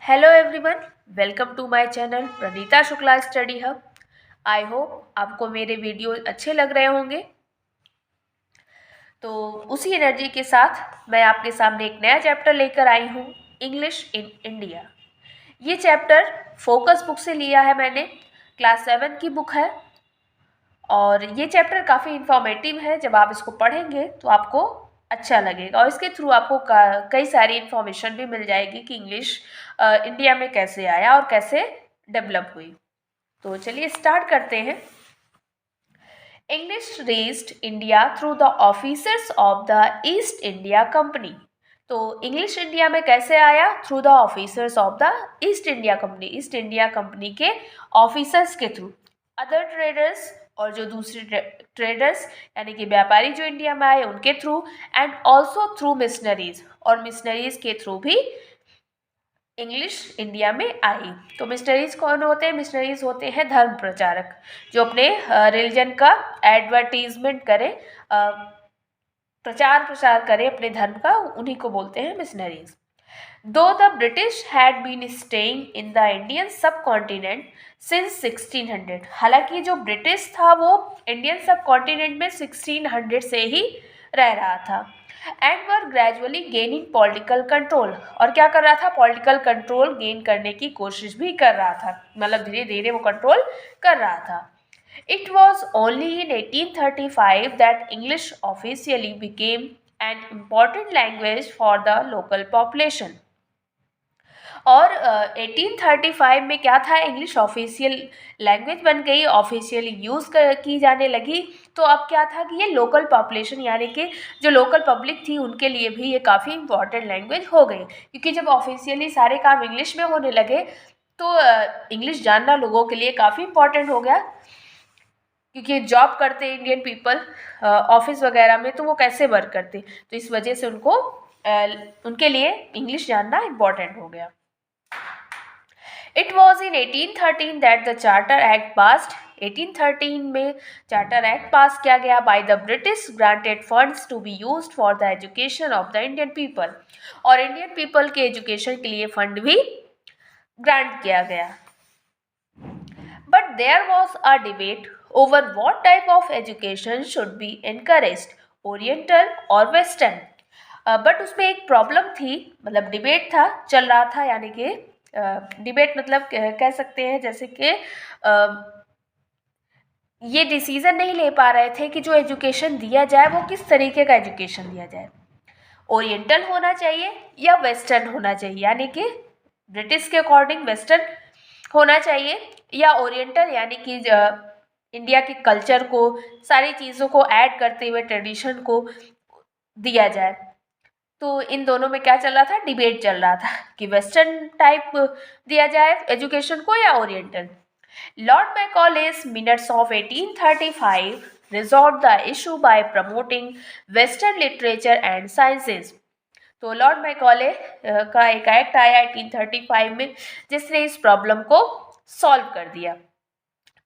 Hello everyone, welcome to my channel Praneeta Shukla study hub. I hope आपको मेरे video अच्छे लग रहे होंगे। तो उसी एनर्जी के साथ मैं आपके सामने एक नया चैप्टर लेकर आई हूँ, इंग्लिश इन इंडिया। ये चैप्टर फोकस बुक से लिया है मैंने, क्लास 7 की बुक है। और ये चैप्टर काफ़ी इंफॉर्मेटिव है। जब आप इसको पढ़ेंगे तो आपको अच्छा लगेगा और इसके थ्रू आपको कई सारी इंफॉर्मेशन भी मिल जाएगी कि इंग्लिश इंडिया में कैसे आया और कैसे डेवलप हुई। तो चलिए स्टार्ट करते हैं। English reached India through the officers of the east India company. तो इंग्लिश इंडिया में कैसे आया? Through the officers of the east India company, east India company के ऑफिसर्स के थ्रू। अदर ट्रेडर्स, और जो दूसरे ट्रेडर्स यानी कि व्यापारी जो इंडिया में आए उनके through, and also through missionaries, और मिशनरीज के थ्रू भी इंग्लिश इंडिया में आई। तो मिशनरीज कौन होते हैं? मिशनरीज होते हैं धर्म प्रचारक, जो अपने रिलीजन का एडवर्टीजमेंट करें, प्रचार प्रसार करें अपने धर्म का, उन्हीं को बोलते हैं missionaries. Though the British had been staying in the Indian subcontinent since 1600। हालांकि जो ब्रिटिश था वो इंडियन सब कॉन्टिनेंट में 1600 से ही रह रहा था। And were gradually gaining political control, और क्या कर रहा था? पॉलिटिकल कंट्रोल गेन करने की कोशिश भी कर रहा था, मतलब धीरे धीरे वो कंट्रोल कर रहा था। It was only in 1835 that English officially became an important language for the local population. और 1835 में क्या था? इंग्लिश ऑफिशियल लैंग्वेज बन गई, ऑफिशियली यूज़ की जाने लगी। तो अब क्या था कि ये लोकल पॉपुलेशन यानी कि जो लोकल पब्लिक थी उनके लिए भी ये काफ़ी इंपॉर्टेंट लैंग्वेज हो गई, क्योंकि जब ऑफिशियली सारे काम इंग्लिश में होने लगे तो इंग्लिश जानना लोगों के लिए काफ़ी इंपॉर्टेंट हो गया। क्योंकि जॉब करते इंडियन पीपल ऑफिस वगैरह में, तो वो कैसे वर्क करते, तो इस वजह से उनको उनके लिए इंग्लिश जानना इम्पॉर्टेंट हो गया। It was in 1813 that the charter act passed. 1813 में चार्टर एक्ट पास किया गया by the British, granted funds to be used for the education of the Indian people, और इंडियन पीपल के एजुकेशन के लिए फंड भी ग्रांट किया गया। But there was a debate over what type of education should be encouraged, Oriental or Western. But उसमें एक problem थी, मतलब डिबेट था, चल रहा था, यानी कि डिबेट मतलब कह सकते हैं जैसे कि ये डिसीजन नहीं ले पा रहे थे कि जो एजुकेशन दिया जाए वो किस तरीके का एजुकेशन दिया जाए, ओरिएंटल होना चाहिए या वेस्टर्न होना चाहिए, यानी कि ब्रिटिश के अकॉर्डिंग वेस्टर्न होना चाहिए, या ओरिएंटल यानी कि इंडिया के कल्चर को, सारी चीज़ों को ऐड करते हुए ट्रेडिशन को दिया जाए। तो इन दोनों में क्या चल रहा था? डिबेट चल रहा था कि वेस्टर्न टाइप दिया जाए एजुकेशन को या oriental. Lord Macaulay's minutes of 1835 resolved the issue by promoting western literature and sciences. तो लॉर्ड मैकॉले का एक एक्ट आया 1835 में जिसने इस प्रॉब्लम को सॉल्व कर दिया।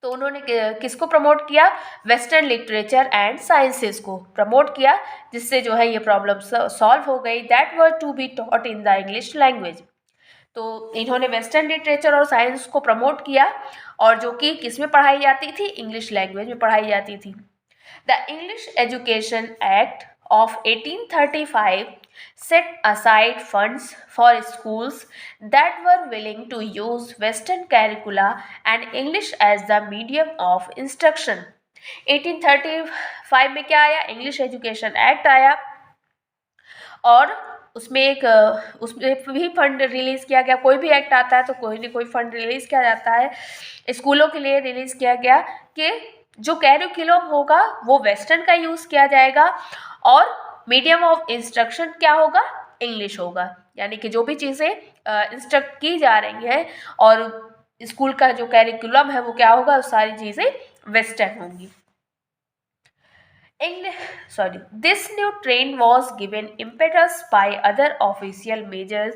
तो उन्होंने किसको प्रमोट किया? वेस्टर्न लिटरेचर एंड साइंसेस को प्रमोट किया, जिससे जो है ये प्रॉब्लम सॉल्व हो गई। That were to be taught in the English language. तो इन्होंने वेस्टर्न लिटरेचर और साइंस को प्रमोट किया, और जो कि किस में पढ़ाई जाती थी? इंग्लिश लैंग्वेज में पढ़ाई जाती थी। The English education act of 1835 set aside funds for schools that were willing to use Western curricula and English as the medium of instruction. 1835 में क्या आया? इंग्लिश एजुकेशन एक्ट आया, और उसमें भी फंड रिलीज़ किया गया। कोई भी एक्ट आता है तो कोई ना कोई फंड रिलीज़ किया जाता है। स्कूलों के लिए रिलीज़ किया गया कि जो कैरिकुलम होगा वो वेस्टर्न का यूज़ किया जाएगा, और मीडियम ऑफ इंस्ट्रक्शन क्या होगा? इंग्लिश होगा, यानी कि जो भी चीज़ें इंस्ट्रक्ट की जा रही हैं और स्कूल का जो कैरिकुलम है वो क्या होगा? सारी चीज़ें वेस्टर्न होंगी। This new trend was given impetus by other official measures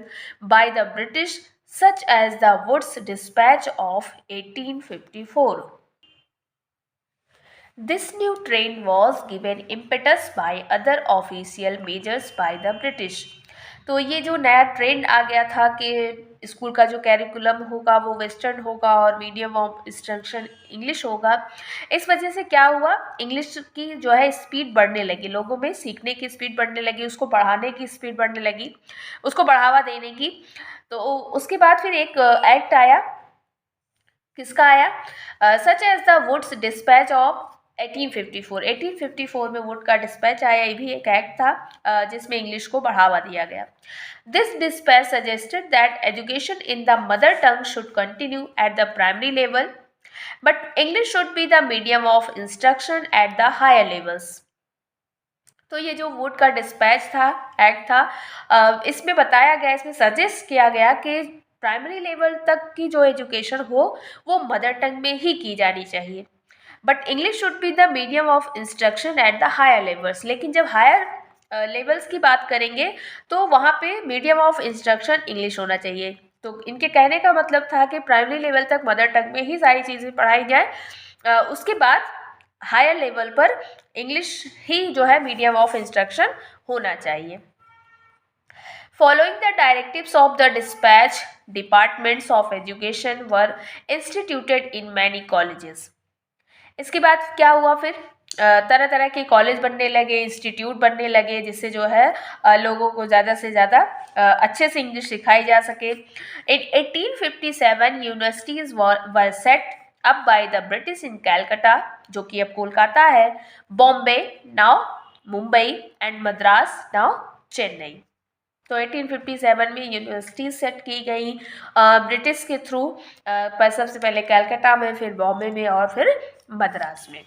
by the British, such as the Woods Dispatch of 1854. This new trend was given impetus by other official measures by the British. तो ये जो नया trend आ गया था कि school का जो curriculum होगा वो वेस्टर्न होगा और मीडियम ऑफ इंस्ट्रक्शन इंग्लिश होगा, इस वजह से क्या हुआ, इंग्लिश की जो है स्पीड बढ़ने लगी, लोगों में सीखने की स्पीड बढ़ने लगी, उसको पढ़ाने की स्पीड बढ़ने लगी, उसको बढ़ावा देने की। तो उसके बाद फिर एक एक्ट आया, किसका आया, such as the Wood's dispatch of 1854 में वुड का डिस्पैच आया, ये भी एक एक्ट था जिसमें इंग्लिश को बढ़ावा दिया गया। This dispatch suggested that education in the mother tongue should continue at the primary level but English should be the medium of instruction at the higher levels. तो ये जो वुड का डिस्पैच था, एक्ट था, इसमें बताया गया, इसमें सजेस्ट किया गया कि प्राइमरी लेवल तक की जो एजुकेशन हो वो मदर टंग में ही की जानी चाहिए, but English should be the medium of instruction at the higher levels. लेकिन जब हायर लेवल्स की बात करेंगे तो वहाँ पे मीडियम ऑफ इंस्ट्रक्शन इंग्लिश होना चाहिए। तो इनके कहने का मतलब था कि प्राइमरी लेवल तक मदर टंग में ही सारी चीज़ें पढ़ाई जाए, उसके बाद हायर लेवल पर इंग्लिश ही जो है मीडियम ऑफ इंस्ट्रक्शन होना चाहिए। Following the directives of the dispatch, departments of education were instituted in many colleges. इसके बाद क्या हुआ फिर, तरह तरह के कॉलेज बनने लगे, इंस्टीट्यूट बनने लगे, जिससे जो है लोगों को ज़्यादा से ज़्यादा अच्छे से इंग्लिश सिखाई जा सके। इन 1857 universities were set up by the British in Calcutta, जो कि अब कोलकाता है, Bombay now Mumbai and Madras now Chennai. तो 1857 में यूनिवर्सिटीज सेट की गई ब्रिटिश के थ्रू, पर सबसे पहले कैलकाटा में, फिर बॉम्बे में और फिर मद्रास में।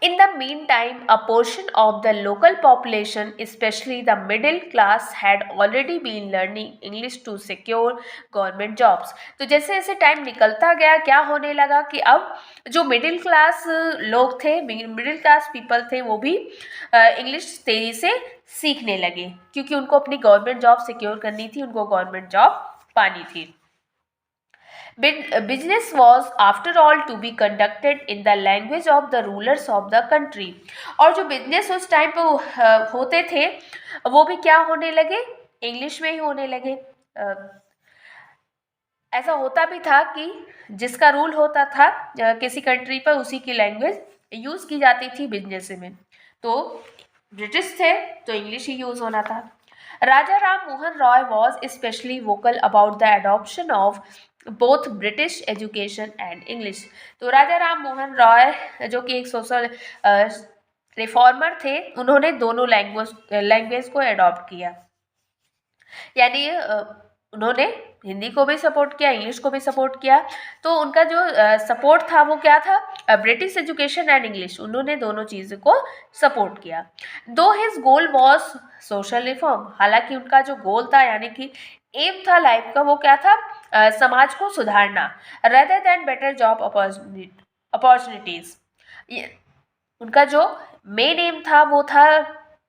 In the meantime, a portion of the local population, especially the middle class, had already been learning English to secure government jobs. तो जैसे जैसे टाइम निकलता गया, क्या होने लगा कि अब जो मिडिल क्लास लोग थे, मिडिल क्लास पीपल थे, वो भी इंग्लिश तेज़ी से सीखने लगे, क्योंकि उनको अपनी गवर्नमेंट जॉब सिक्योर करनी थी, उनको गवर्नमेंट जॉब पानी थी। Business was after all to be conducted in the language of the rulers of the country. और जो बिजनेस उस टाइम पे होते थे वो भी क्या होने लगे, इंग्लिश में ही होने लगे। ऐसा होता भी था कि जिसका रूल होता था किसी कंट्री पर, उसी की लैंग्वेज यूज़ की जाती थी बिजनेस में। तो ब्रिटिश थे तो इंग्लिश ही यूज़ होना था। Raja Ram Mohan Roy was specially vocal about the adoption of both British education and English. तो राजा राम मोहन रॉय जो कि एक सोशल रिफॉर्मर थे, उन्होंने दोनों लैंग्वेज को एडॉप्ट किया, यानी उन्होंने हिंदी को भी सपोर्ट किया, इंग्लिश को भी सपोर्ट किया। तो उनका जो सपोर्ट था वो क्या था, ब्रिटिश एजुकेशन एंड इंग्लिश, उन्होंने दोनों चीज़ों को सपोर्ट किया। दो his goal was social reform, हालांकि उनका जो गोल था, यानी कि एम था लाइफ का, वो क्या था, समाज को सुधारना, rather than better job opportunities. उनका जो मेन एम था वो था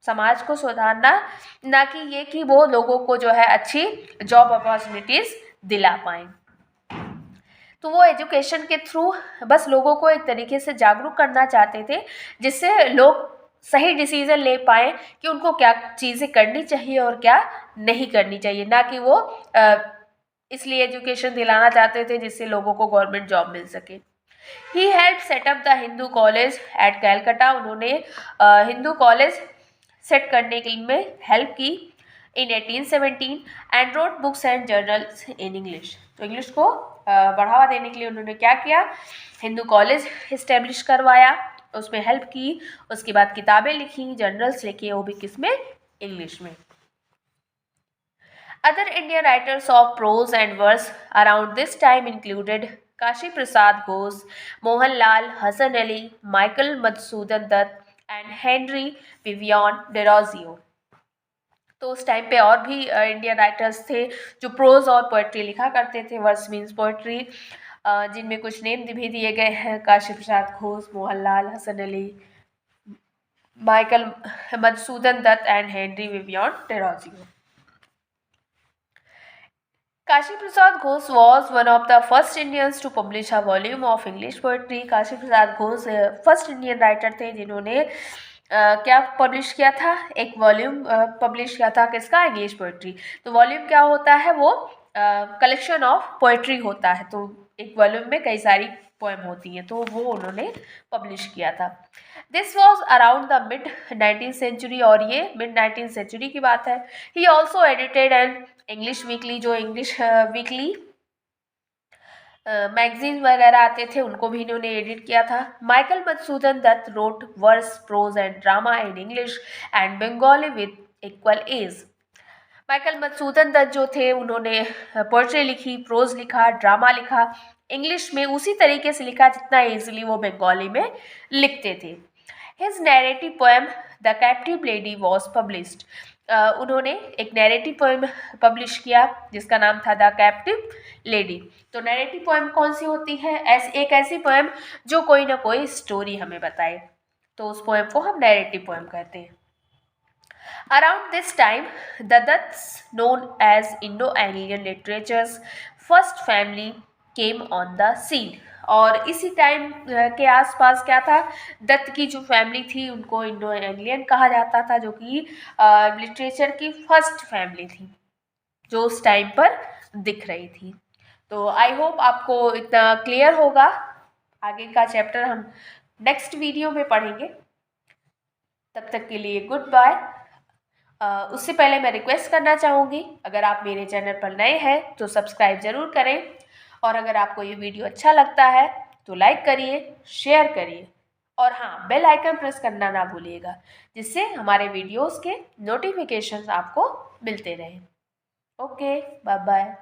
समाज को सुधारना, ना कि ये कि वो लोगों को जो है अच्छी जॉब अपॉर्चुनिटीज दिला पाएं। तो वो एजुकेशन के थ्रू बस लोगों को एक तरीके से जागरूक करना चाहते थे, जिससे लोग सही डिसीजन ले पाए कि उनको क्या चीज़ें करनी चाहिए और क्या नहीं करनी चाहिए, ना कि वो इसलिए एजुकेशन दिलाना चाहते थे जिससे लोगों को गवर्नमेंट जॉब मिल सके। He help set up the Hindu college at Calcutta, उन्होंने हिंदू कॉलेज सेट करने के में हेल्प की in 1817 and wrote books and journals in English. तो इंग्लिश को बढ़ावा देने के लिए उन्होंने क्या किया, हिंदू कॉलेज इस्टेब्लिश करवाया, उसमें हेल्प की, उसके बाद किताबें लिखी, जर्नल्स लिखे, वो भी किस में, इंग्लिश में। Other Indian writers of prose and verse around this time included Kashi Prasad Ghosh, Mohanlal, Hassan Ali, Michael Madhusudan Dutt and Henry Vivian Derozio. तो उस टाइम पे और भी इंडियन राइटर्स थे जो प्रोज और पोएट्री लिखा करते थे, वर्स मीन्स पोएट्री, जिनमें कुछ नेम भी दिए गए हैं, Kashi Prasad Ghosh, Mohanlal, Hasan Ali, Michael Madhusudan Dutt and Henry Vivian Derozio. Kashi Prasad Ghosh was one of the first Indians to publish a volume of English poetry. Kashi Prasad Ghosh first Indian writer थे जिन्होंने क्या पब्लिश किया था, एक वॉल्यूम पब्लिश किया था, किसका, इंग्लिश पोइट्री। तो वॉल्यूम क्या होता है, वो कलेक्शन ऑफ पोइट्री होता है। तो एक वॉल्यूम में कई सारी पोएम होती हैं, तो वो उन्होंने पब्लिश किया था। This was around the mid 19th century, और ये मिड 19th सेंचुरी की बात है। He also edited an English weekly, जो इंग्लिश वीकली मैगजीन वगैरह आते थे, उनको भी इन्होंने एडिट किया था। Michael Madhusudan Dutt wrote verse, prose and drama in English and Bengali with equal ease. Michael Madhusudan Dutt जो थे, उन्होंने पोएट्री लिखी, प्रोज लिखा, ड्रामा लिखा, इंग्लिश में उसी तरीके से लिखा जितना इजीली वो बंगाली में लिखते थे। His narrative poem the captive lady was published. उन्होंने एक नैरेटिव पोएम पब्लिश किया जिसका नाम था द कैप्टिव लेडी। तो नैरेटिव पोएम कौन सी होती है, एक ऐसी पोएम जो कोई ना कोई स्टोरी हमें बताए, तो उस पोएम को हम नैरेटिव पोएम कहते हैं। Around this time, the Dutts, known as Indo-Anglian literature's first family, came on the scene. और इसी टाइम के आसपास क्या था, दत्त की जो फैमिली थी उनको इंडो एंग्लियन कहा जाता था, जो कि लिटरेचर की फर्स्ट फैमिली थी जो उस टाइम पर दिख रही थी। तो आई होप आपको इतना क्लियर होगा। आगे का चैप्टर हम नेक्स्ट वीडियो में पढ़ेंगे। तब तक के लिए गुड बाय। उससे पहले मैं रिक्वेस्ट करना चाहूँगी, अगर आप मेरे चैनल पर नए हैं तो सब्सक्राइब ज़रूर करें, और अगर आपको ये वीडियो अच्छा लगता है तो लाइक करिए, शेयर करिए, और हाँ, बेल आइकन प्रेस करना ना भूलिएगा, जिससे हमारे वीडियोस के नोटिफिकेशंस आपको मिलते रहें। Okay, bye bye.